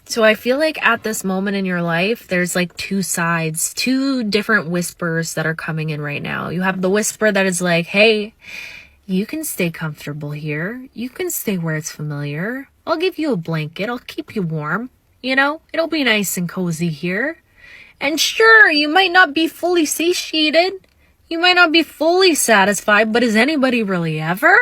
So I feel like at this moment in your life, there's like two sides, two different whispers that are coming in right now. You have the whisper that is like, hey, you can stay comfortable here. You can stay where it's familiar. I'll give you a blanket. I'll keep you warm. You know, it'll be nice and cozy here. And sure, you might not be fully satiated. You might not be fully satisfied, but is anybody really ever?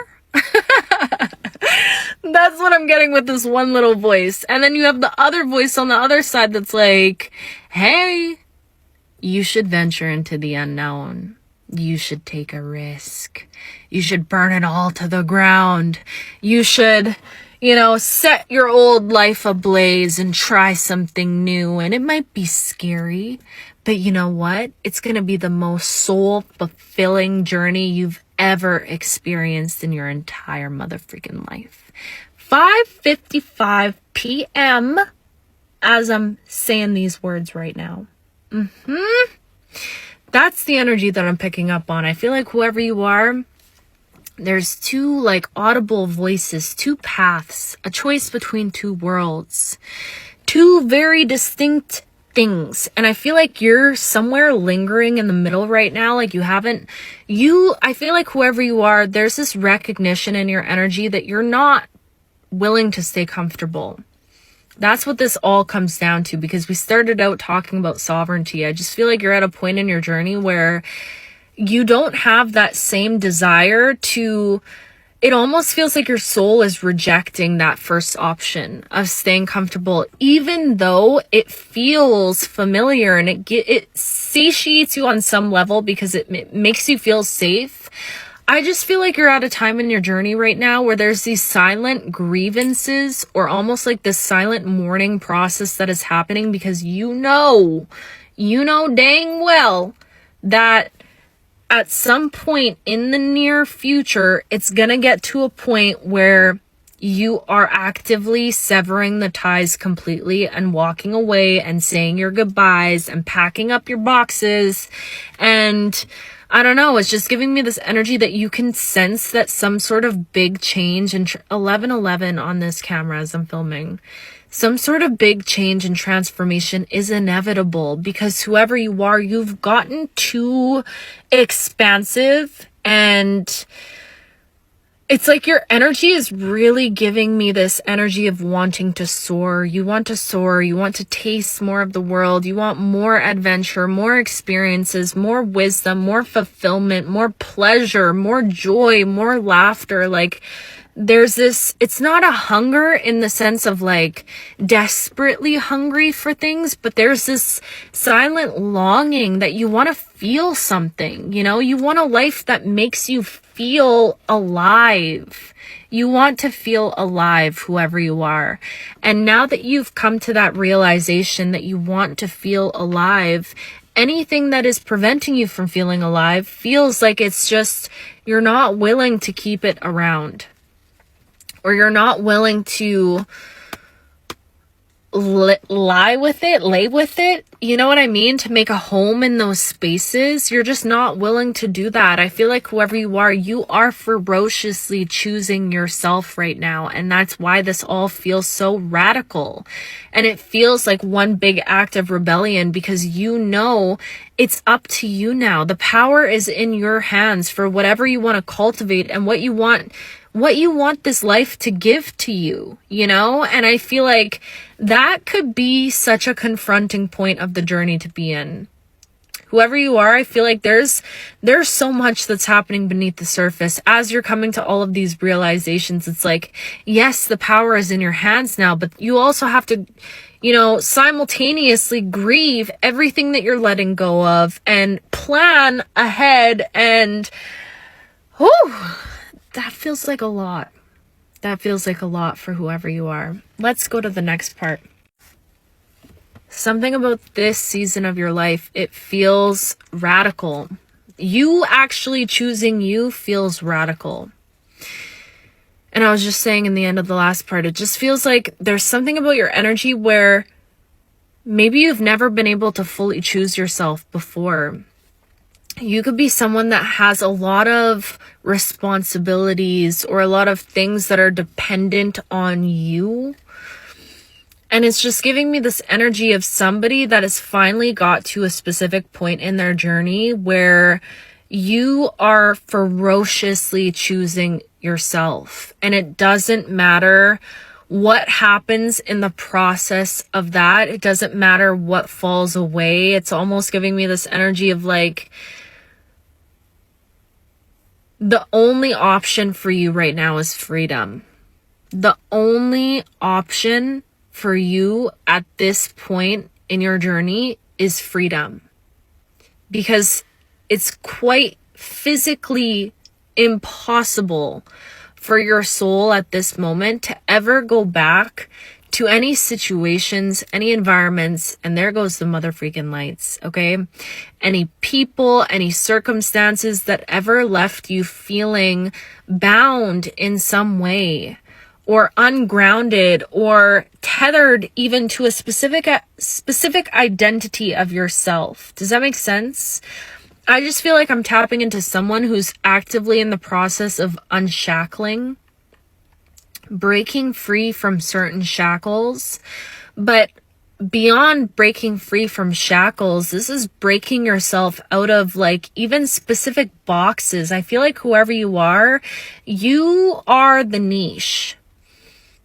That's what I'm getting with this one little voice. And then you have the other voice on the other side that's like, hey, you should venture into the unknown. You should take a risk. You should burn it all to the ground. You should, set your old life ablaze and try something new. And it might be scary, but you know what? It's going to be the most soul-fulfilling journey you've ever experienced in your entire mother-freaking life. 5:55 p.m. as I'm saying these words right now. That's the energy that I'm picking up on. I feel like whoever you are, there's two like audible voices, two paths, a choice between two worlds, two very distinct things. And I feel like you're somewhere lingering in the middle right now. Like I feel like whoever you are, there's this recognition in your energy that you're not willing to stay comfortable. That's what this all comes down to, because we started out talking about sovereignty. I just feel like you're at a point in your journey where you don't have that same desire to, it almost feels like your soul is rejecting that first option of staying comfortable, even though it feels familiar and it satiates you on some level because it makes you feel safe. I just feel like you're at a time in your journey right now where there's these silent grievances, or almost like this silent mourning process that is happening, because you know dang well that at some point in the near future, it's going to get to a point where you are actively severing the ties completely and walking away and saying your goodbyes and packing up your boxes. And I don't know, it's just giving me this energy that you can sense that some sort of big change, and 11:11 on this camera as I'm filming, some sort of big change and transformation is inevitable, because whoever you are, you've gotten too expansive, and it's like your energy is really giving me this energy of wanting to soar. You want to soar. You want to taste more of the world. You want more adventure, more experiences, more wisdom, more fulfillment, more pleasure, more joy, more laughter. Like, there's this, it's not a hunger in the sense of like desperately hungry for things, but there's this silent longing that you want to feel something, you want a life that makes you feel alive. You want to feel alive, whoever you are. And now that you've come to that realization that you want to feel alive, anything that is preventing you from feeling alive feels like it's just, you're not willing to keep it around. Or you're not willing to lay with it, you know what I mean? To make a home in those spaces. You're just not willing to do that. I feel like whoever you are ferociously choosing yourself right now. And that's why this all feels so radical. And it feels like one big act of rebellion, because it's up to you now. The power is in your hands for whatever you want to cultivate and what you want this life to give to you, And I feel like that could be such a confronting point of the journey to be in. Whoever you are, I feel like there's so much that's happening beneath the surface. As you're coming to all of these realizations, it's like, yes, the power is in your hands now, but you also have to, simultaneously grieve everything that you're letting go of and plan ahead. And, that feels like a lot. That feels like a lot for whoever you are. Let's go to the next part. Something about this season of your life, it feels radical. You actually choosing you feels radical. And I was just saying in the end of the last part, it just feels like there's something about your energy where maybe you've never been able to fully choose yourself before. You could be someone that has a lot of responsibilities or a lot of things that are dependent on you. And it's just giving me this energy of somebody that has finally got to a specific point in their journey where you are ferociously choosing yourself. And it doesn't matter what happens in the process of that. It doesn't matter what falls away. It's almost giving me this energy of like, the only option for you right now is freedom. The only option for you at this point in your journey is freedom. Because it's quite physically impossible for your soul at this moment to ever go back to any situations, any environments, and there goes the mother freaking lights, okay? Any people, any circumstances that ever left you feeling bound in some way, or ungrounded, or tethered even to a specific identity of yourself. Does that make sense? I just feel like I'm tapping into someone who's actively in the process of unshackling, breaking free from certain shackles. But beyond breaking free from shackles, this is breaking yourself out of like even specific boxes. I feel like whoever you are the niche.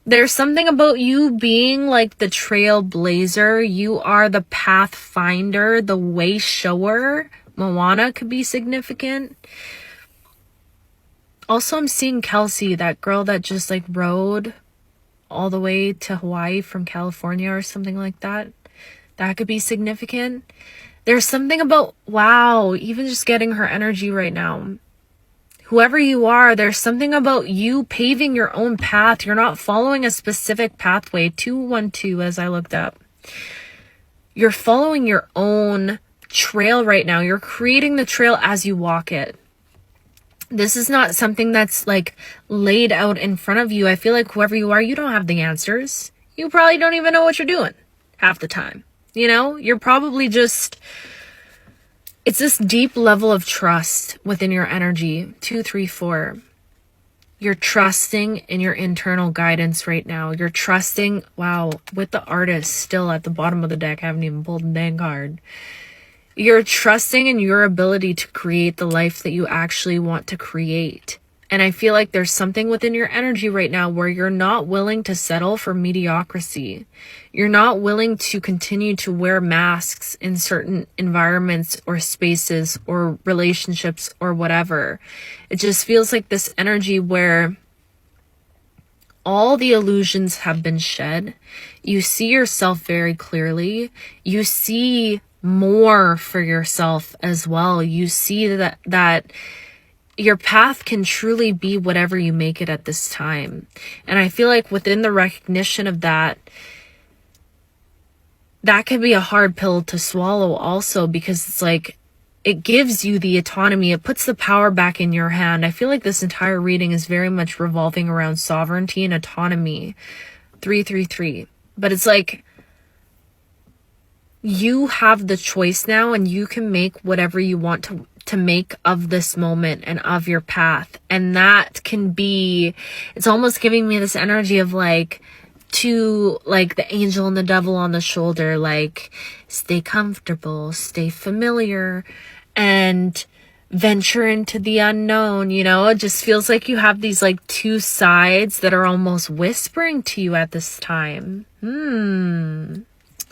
There's something about you being like the trailblazer. You are the pathfinder, the way shower. Moana could be significant. Also, I'm seeing Kelsey, that girl that just like rode all the way to Hawaii from California or something like that. That could be significant. There's something about, wow, even just getting her energy right now. Whoever you are, there's something about you paving your own path. You're not following a specific pathway. 212 as I looked up. You're following your own trail right now. You're creating the trail as you walk it. This is not something that's like laid out in front of you. I feel like whoever you are, you don't have the answers. You probably don't even know what you're doing half the time. You know, you're probably just, it's this deep level of trust within your energy. 234. You're trusting in your internal guidance right now. You're trusting, wow, with the artist still at the bottom of the deck. I haven't even pulled a dang card. You're trusting in your ability to create the life that you actually want to create. And I feel like there's something within your energy right now where you're not willing to settle for mediocrity. You're not willing to continue to wear masks in certain environments or spaces or relationships or whatever. It just feels like this energy where all the illusions have been shed. You see yourself very clearly. You see more for yourself as well. You see that your path can truly be whatever you make it at this time. And I feel like within the recognition of that can be a hard pill to swallow also, because it's like, it gives you the autonomy. It puts the power back in your hand. I feel like this entire reading is very much revolving around sovereignty and autonomy. 333. But it's like, you have the choice now, and you can make whatever you want to make of this moment and of your path. And that can be, it's almost giving me this energy of like, to like the angel and the devil on the shoulder, like stay comfortable, stay familiar, and venture into the unknown. You know, it just feels like you have these like two sides that are almost whispering to you at this time.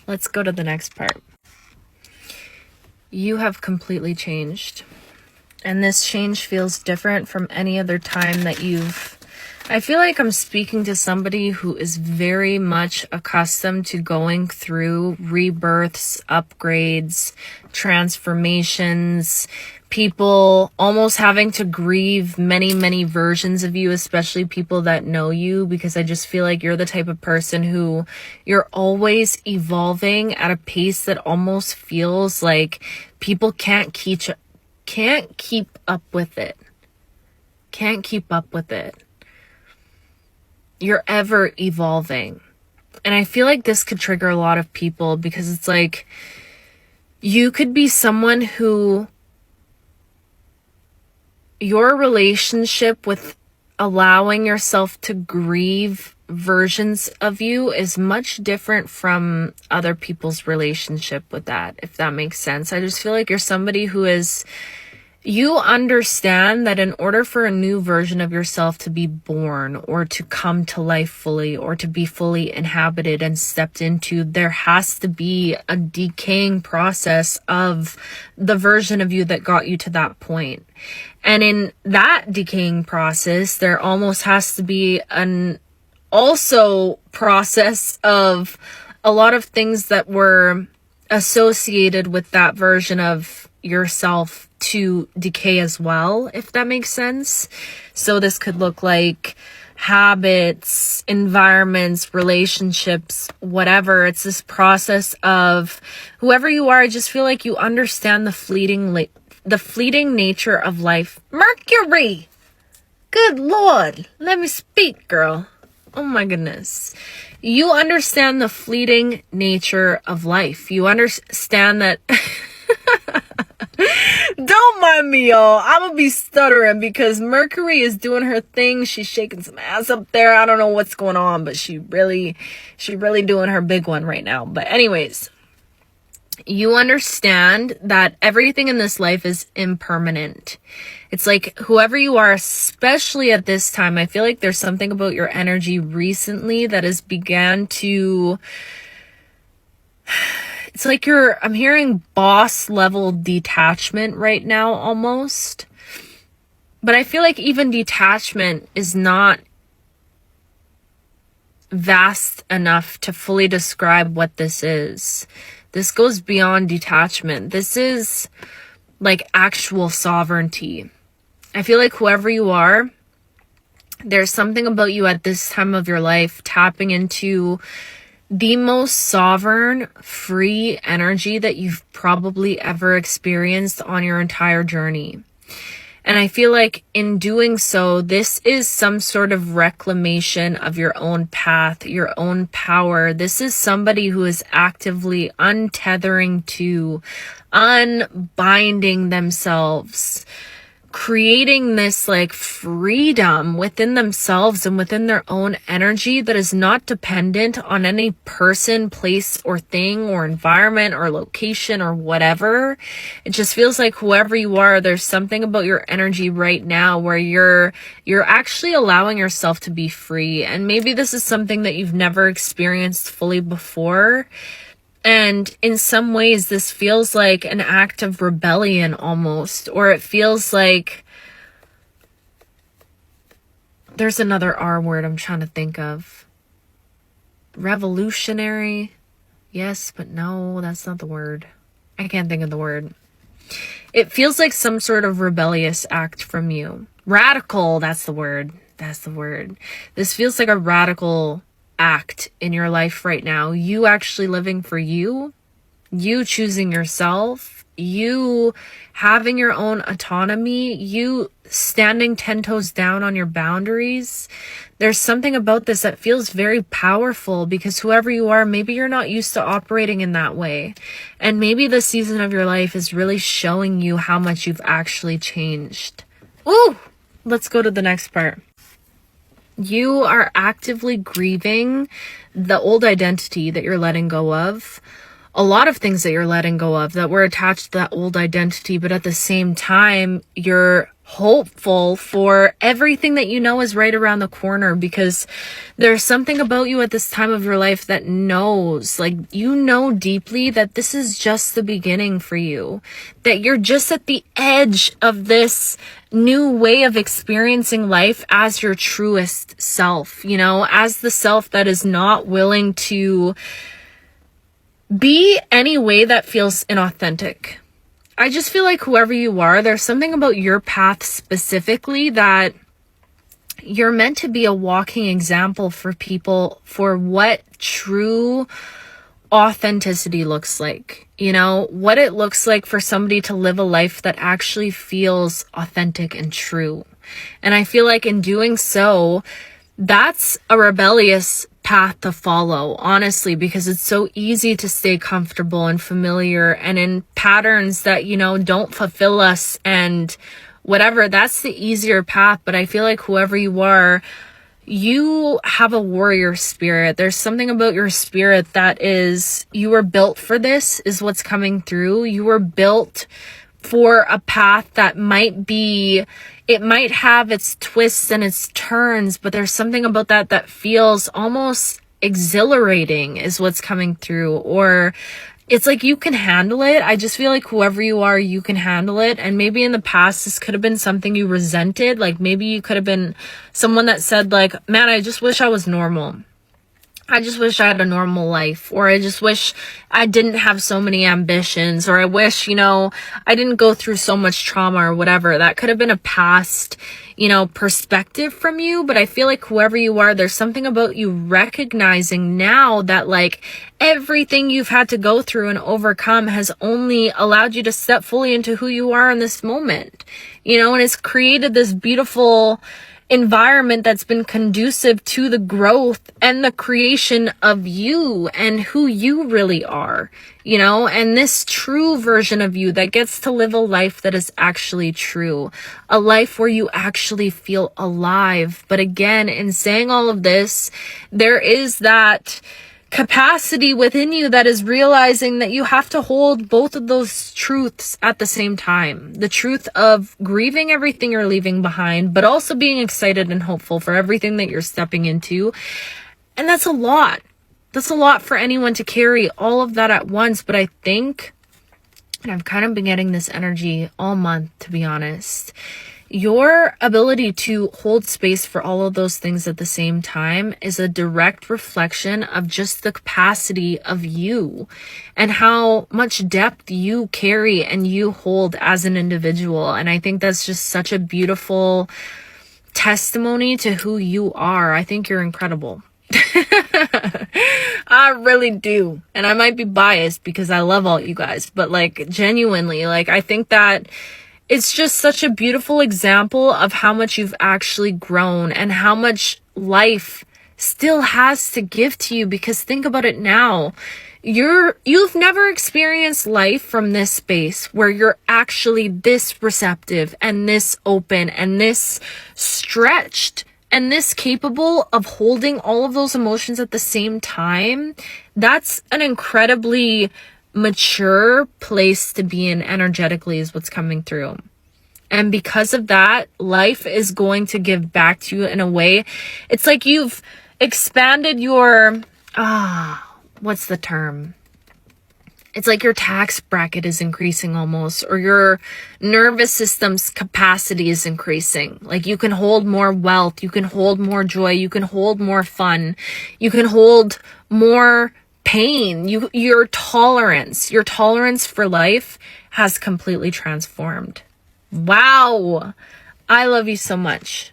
Let's go to the next part. You have completely changed. And this change feels different from any other time that I feel like I'm speaking to somebody who is very much accustomed to going through rebirths, upgrades, transformations, people almost having to grieve many, many versions of you, especially people that know you, because I just feel like you're the type of person who you're always evolving at a pace that almost feels like people can't keep up with it. Can't keep up with it. You're ever evolving. And I feel like this could trigger a lot of people, because it's like, you could be someone who your relationship with allowing yourself to grieve versions of you is much different from other people's relationship with that, if that makes sense. I just feel like you're somebody who is, you understand that in order for a new version of yourself to be born or to come to life fully or to be fully inhabited and stepped into, there has to be a decaying process of the version of you that got you to that point. And in that decaying process, there almost has to be an also process of a lot of things that were associated with that version of yourself to decay as well, if that makes sense. So this could look like habits, environments, relationships, whatever. It's this process of whoever you are. I just feel like you understand the fleeting nature of life. Mercury! Good Lord. Let me speak, girl. Oh my goodness. You understand the fleeting nature of life. You understand that... Don't mind me, y'all. I'm gonna be stuttering because Mercury is doing her thing. She's shaking some ass up there. I don't know what's going on, but she really doing her big one right now. But anyways, you understand that everything in this life is impermanent. It's like whoever you are, especially at this time, I feel like there's something about your energy recently that has began to... It's like I'm hearing boss level detachment right now almost. But I feel like even detachment is not vast enough to fully describe what this is. This goes beyond detachment. This is like actual sovereignty. I feel like whoever you are, there's something about you at this time of your life tapping into the most sovereign, free energy that you've probably ever experienced on your entire journey. And I feel like in doing so, this is some sort of reclamation of your own path, your own power. This is somebody who is actively untethering to, unbinding themselves, creating this like freedom within themselves and within their own energy that is not dependent on any person, place, or thing, or environment, or location, or whatever. It just feels like whoever you are, there's something about your energy right now where you're actually allowing yourself to be free. And maybe this is something that you've never experienced fully before. And in some ways, this feels like an act of rebellion almost, or it feels like there's another R word I'm trying to think of. Revolutionary. Yes, but no, that's not the word. I can't think of the word. It feels like some sort of rebellious act from you. Radical, that's the word. That's the word. This feels like a radical act in your life right now. You actually living for you, you choosing yourself, you having your own autonomy, you standing 10 toes down on your boundaries. There's something about this that feels very powerful because whoever you are, maybe you're not used to operating in that way. And maybe the season of your life is really showing you how much you've actually changed. Ooh, let's go to the next part. You are actively grieving the old identity that you're letting go of. A lot of things that you're letting go of that were attached to that old identity, but at the same time, you're hopeful for everything that you know is right around the corner because there's something about you at this time of your life that knows, like, you know deeply that this is just the beginning for you, that you're just at the edge of this new way of experiencing life as your truest self, you know, as the self that is not willing to be any way that feels inauthentic. I just feel like whoever you are, there's something about your path specifically that you're meant to be a walking example for people for what true authenticity looks like. You know, what it looks like for somebody to live a life that actually feels authentic and true. And I feel like in doing so, that's a rebellious path to follow, honestly, because it's so easy to stay comfortable and familiar and in patterns that, you know, don't fulfill us and whatever. That's the easier path. But I feel like whoever you are, you have a warrior spirit. There's something about your spirit that is, you were built for this, is what's coming through. You were built for a path that might be, it might have its twists and its turns, but there's something about that feels almost exhilarating, is what's coming through. Or it's like you can handle it. I just feel like whoever you are, you can handle it. And maybe in the past, this could have been something you resented. Like maybe you could have been someone that said like, man, I just wish I was normal. I just wish I had a normal life, or I just wish I didn't have so many ambitions, or I wish, I didn't go through so much trauma or whatever. That could have been a past, perspective from you. But I feel like whoever you are, there's something about you recognizing now that like everything you've had to go through and overcome has only allowed you to step fully into who you are in this moment, and it's created this beautiful environment that's been conducive to the growth and the creation of you and who you really are, and this true version of you that gets to live a life that is actually true, a life where you actually feel alive. But again, in saying all of this, there is that capacity within you that is realizing that you have to hold both of those truths at the same time. The truth of grieving everything you're leaving behind, but also being excited and hopeful for everything that you're stepping into. And that's a lot. That's a lot for anyone to carry all of that at once. But I think, and I've kind of been getting this energy all month, to be honest, your ability to hold space for all of those things at the same time is a direct reflection of just the capacity of you and how much depth you carry and you hold as an individual. And I think that's just such a beautiful testimony to who you are. I think you're incredible. I really do. And I might be biased because I love all you guys, but like genuinely, like I think that it's just such a beautiful example of how much you've actually grown and how much life still has to give to you. Because think about it now. You've never experienced life from this space where you're actually this receptive and this open and this stretched and this capable of holding all of those emotions at the same time. That's an incredibly mature place to be in energetically, is what's coming through. And because of that, life is going to give back to you in a way. It's like you've expanded your, what's the term? It's like your tax bracket is increasing almost, or your nervous system's capacity is increasing. Like you can hold more wealth, you can hold more joy, you can hold more fun, you can hold more pain. Your tolerance for life has completely transformed. Wow. I love you so much.